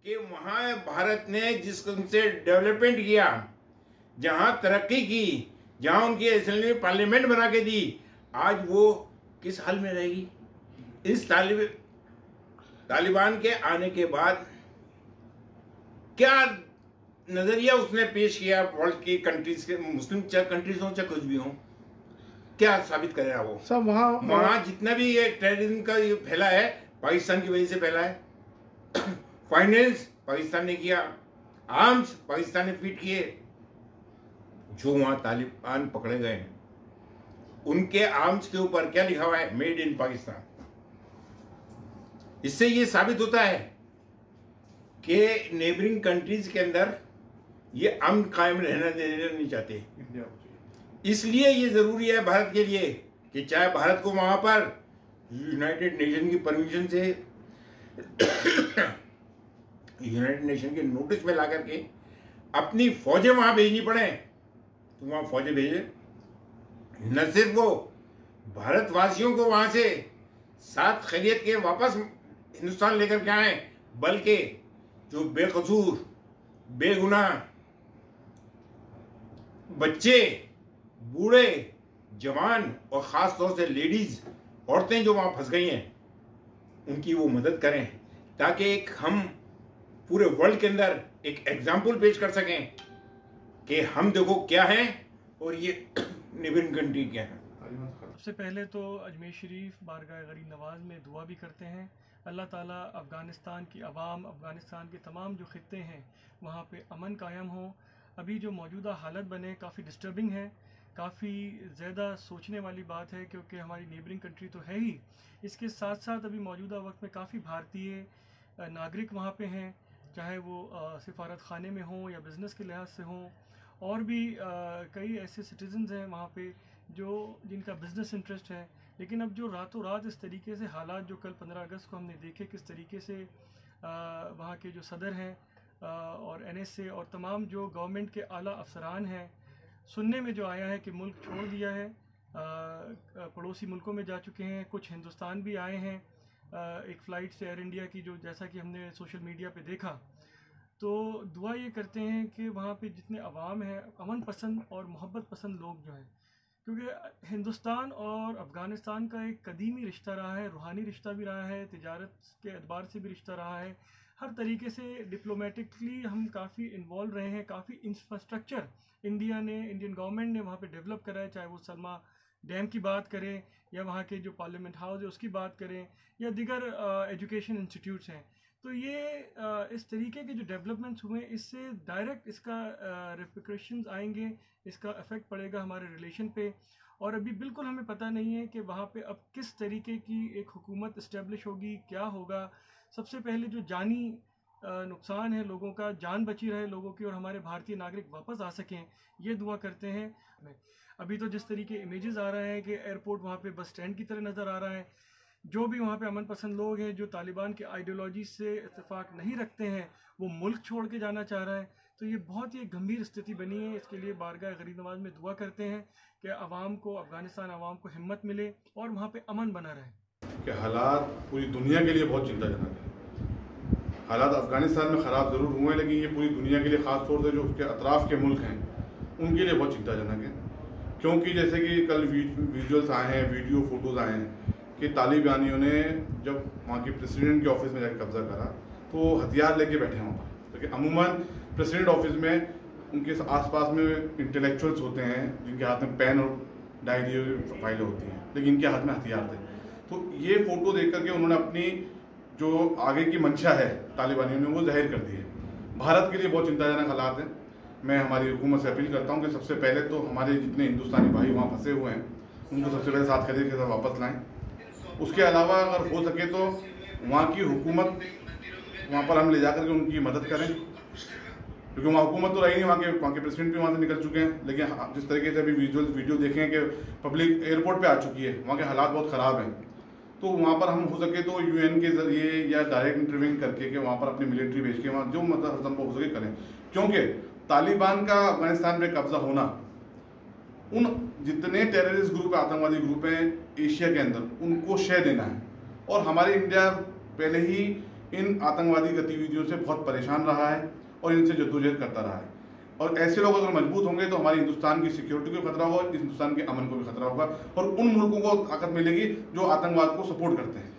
कि वहाँ भारत ने जिस से डेवलपमेंट किया, जहाँ तरक्की की, जहाँ उनकी असेंबली पार्लियामेंट बना के दी, आज वो किस हाल में रहेगी? इस तालिबान के आने के बाद क्या नजरिया उसने पेश किया वर्ल्ड की कंट्रीज के, मुस्लिम कंट्रीज हो चाहे कुछ भी हो, क्या साबित करेगा वो? सब वहाँ जितना भी ये टेररिज्म का ये फैला है, पाकिस्तान की वजह से फैला है। फाइनेंस पाकिस्तान ने किया, आर्म्स पाकिस्तान ने फीट किए। जो वहाँ तालिबान पकड़े गए हैं, उनके आर्म्स के ऊपर क्या लिखा हुआ है? Made in Pakistan. इससे ये साबित होता है कि नेबरिंग कंट्रीज के अंदर ये अमन कायम रहना देना नहीं चाहते। इसलिए ये जरूरी है भारत के लिए कि चाहे भारत को वहां पर यूनाइटेड नेशन की परमिशन से यूनाइटेड नेशन के नोटिस में ला करके अपनी फौजें वहां भेजनी पड़े तो वहां फौजें भेजे। न सिर्फ वो भारतवासियों को वहां से साथ खैरियत के वापस हिंदुस्तान लेकर के आए, बल्कि जो बेकसूर बेगुनाह बच्चे, बूढ़े, जवान और ख़ास तौर से लेडीज़, औरतें जो वहाँ फंस गई हैं, उनकी वो मदद करें, ताकि एक हम पूरे वर्ल्ड के अंदर एक एग्जाम्पल पेश कर सकें कि हम देखो क्या हैं और ये नेबरिंग कंट्री क्या है। सबसे पहले तो अजमेर शरीफ बारगाह गरीब नवाज में दुआ भी करते हैं, अल्लाह ताला अफ़गानिस्तान की आवाम, अफ़गानिस्तान के तमाम जो ख़ित्ते हैं वहाँ पे अमन कायम हो। अभी जो मौजूदा हालत बने काफ़ी डिस्टर्बिंग है, काफ़ी ज़्यादा सोचने वाली बात है, क्योंकि हमारी नेबरिंग कंट्री तो है ही, इसके साथ साथ अभी मौजूदा वक्त में काफ़ी भारतीय नागरिक वहाँ पे हैं, चाहे वो सिफारत खाने में हों या बिज़नेस के लिहाज से हों, और भी कई ऐसे सिटीज़न्स हैं वहाँ पे जो जिनका बिज़नेस इंटरेस्ट है। लेकिन अब जो रातों रात इस तरीके से हालात जो कल 15 अगस्त को हमने देखे, किस तरीके से वहाँ के जो सदर हैं और NSA और तमाम जो गवर्नमेंट के आला अफसरान हैं, सुनने में जो आया है कि मुल्क छोड़ दिया है, पड़ोसी मुल्कों में जा चुके हैं, कुछ हिंदुस्तान भी आए हैं एक फ़्लाइट से एयर इंडिया की, जो जैसा कि हमने सोशल मीडिया पे देखा। तो दुआ ये करते हैं कि वहाँ पे जितने अवाम हैं, अमन पसंद और मोहब्बत पसंद लोग जो हैं, क्योंकि हिंदुस्तान और अफ़गानिस्तान का एक कदीमी रिश्ता रहा है, रूहानी रिश्ता भी रहा है, तिजारत के एतबार से भी रिश्ता रहा है, हर तरीके से डिप्लोमेटिकली हम काफ़ी इन्वॉल्व रहे हैं। काफ़ी इंफ्रास्ट्रक्चर इंडियन गवर्नमेंट ने वहाँ पे डेवलप करा है, चाहे वो सलमा डैम की बात करें या वहाँ के जो पार्लियामेंट हाउस है उसकी बात करें या दीगर एजुकेशन इंस्टीट्यूट्स हैं। तो ये इस तरीके के जो डेवलपमेंट्स हुए, इससे डायरेक्ट इसका रिपरकशंस आएंगे, इसका इफ़ेक्ट पड़ेगा हमारे रिलेशन पे। और अभी बिल्कुल हमें पता नहीं है कि वहाँ पे अब किस तरीके की एक हुकूमत इस्टेब्लिश होगी, क्या होगा। सबसे पहले जो जानी नुकसान है लोगों का, जान बची रहे लोगों की और हमारे भारतीय नागरिक वापस आ सकें, ये दुआ करते हैं। अभी तो जिस तरीके इमेजेस आ रहे हैं कि एयरपोर्ट वहाँ पे बस स्टैंड की तरह नज़र आ रहा है, जो भी वहाँ पे अमन पसंद लोग हैं जो तालिबान के आइडियोलॉजी से इत्तेफाक नहीं रखते हैं, वो मुल्क छोड़ के जाना चाह रहा है। तो ये बहुत ही गंभीर स्थिति बनी है। इसके लिए बारगाह गरीब नवाज में दुआ करते हैं कि आवाम को, अफ़गानिस्तान आवाम को हिम्मत मिले और वहाँ पे अमन बना रहे। कि हालात पूरी दुनिया के लिए बहुत चिंताजनक है। हालात अफ़गानिस्तान में ख़राब ज़रूर हुए हैं, लेकिन ये पूरी दुनिया के लिए, ख़ास तौर से जो उसके अतराफ़ के मुल्क हैं उनके लिए बहुत चिंताजनक है। क्योंकि जैसे कि कल विजुअल्स आए हैं, वीडियो फोटोज़ आए हैं कि तालिबानियों ने जब वहाँ के प्रेसिडेंट के ऑफिस में जाकर कब्ज़ा करा तो हथियार लेके बैठे हैं वहाँ पर। क्योंकि अमूमन प्रेसिडेंट ऑफिस में उनके आसपास में इंटेलेक्चुअल्स होते हैं जिनके हाथ में पेन और डायरी फाइलें होती हैं, लेकिन इनके हाथ में हथियार थे। तो ये फ़ोटो देख करके उन्होंने अपनी जो आगे की मंशा है तालिबानियों ने वो जाहिर कर दी है। भारत के लिए बहुत चिंताजनक हालात हैं। मैं हमारी हुकूमत से अपील करता हूँ कि सबसे पहले तो हमारे जितने हिंदुस्तानी भाई वहाँ फंसे हुए हैं उनको सबसे पहले साथ खरीद के साथ वापस लाएँ। उसके अलावा अगर हो सके तो वहाँ की हुकूमत, वहाँ पर हम ले जा करके उनकी मदद करें, क्योंकि वहाँ हुकूमत तो रही नहीं, वहाँ के प्रेसिडेंट भी वहाँ से निकल चुके हैं। लेकिन जिस तरीके से अभी वीडियो देखें कि पब्लिक एयरपोर्ट पे आ चुकी है, वहाँ के हालात बहुत ख़राब हैं। तो वहाँ पर हम हो सके तो UN के ज़रिए या डायरेक्ट इंटरव्यूइंग करके कि वहाँ पर अपनी मिलिट्री भेज के वहाँ जो मतलब हर संभव हो सके करें। क्योंकि तालिबान का अफगानिस्तान पे कब्जा होना, उन जितने टेररिस्ट ग्रुप, आतंकवादी ग्रुप हैं एशिया के अंदर, उनको शय देना है। और हमारे इंडिया पहले ही इन आतंकवादी गतिविधियों से बहुत परेशान रहा है और इनसे जद्दोजहद करता रहा है। और ऐसे लोग अगर मजबूत होंगे तो हमारे हिंदुस्तान की सिक्योरिटी को खतरा होगा, हिंदुस्तान के अमन को भी खतरा होगा और उन मुल्कों को ताकत मिलेगी जो आतंकवाद को सपोर्ट करते हैं।